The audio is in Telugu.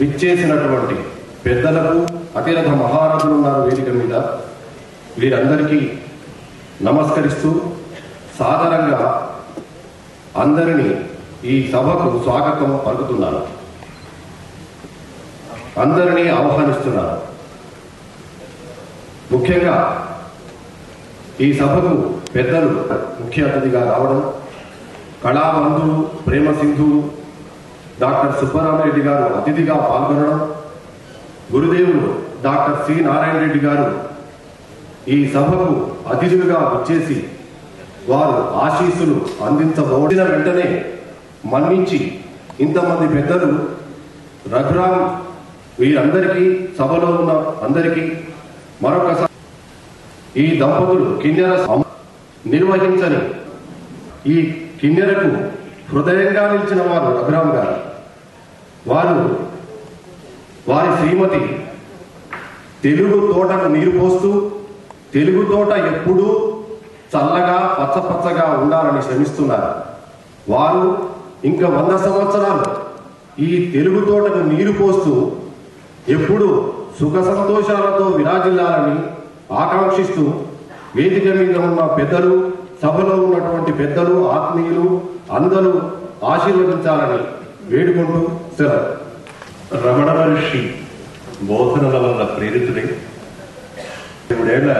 విచ్చేసినటువంటి పెద్దలకు, అతిరథ మహారథులు ఉన్నారు వేదిక మీద, వీరందరికీ నమస్కరిస్తూ సాదరంగా అందరినీ ఈ సభకు స్వాగతం పలుకుతున్నాను, అందరినీ ఆహ్వానిస్తున్నాను. ముఖ్యంగా ఈ సభకు పెద్దలు ముఖ్య అతిథిగా రావడం, కళాబంధువు, ప్రేమ సింధువు డాక్టర్ సుబ్బరామరెడ్డి గారు అతిథిగా పాల్గొనడం, గురుదేవులు డాక్టర్ సి నారాయణ రెడ్డి గారు ఈ సభకు అతిథులుగా వచ్చేసి వారు ఆశీస్సులు అందించబడిన వెంటనే మన్నించి ఇంతమంది పెద్దలు రఘురాం వీరందరికీ, సభలో ఉన్న అందరికీ మరొకసారి ఈ దంపతులు కిన్నెర నిర్వహించని ఈ కిన్నెరకు హృదయంగా నిలిచిన వారు రఘురాం గారు. వారి శ్రీమతి తెలుగు తోటకు నీరు పోస్తూ తెలుగు తోట ఎప్పుడూ చల్లగా పచ్చపచ్చగా ఉండాలని శ్రమిస్తున్నారు. వారు ఇంకా 100 సంవత్సరాలు ఈ తెలుగు తోటకు నీరు పోస్తూ ఎప్పుడు సుఖ సంతోషాలతో విరాజిల్లాలని ఆకాంక్షిస్తూ వేదిక మీద ఉన్న పెద్దలు, సభలో ఉన్నటువంటి పెద్దలు, ఆత్మీయులు అందరూ ఆశీర్వదించాలని వేడుకుంటూ సెలవు. రమణ మహర్షి బోధనల వల్ల ప్రేరితుడై 7 ఏళ్ల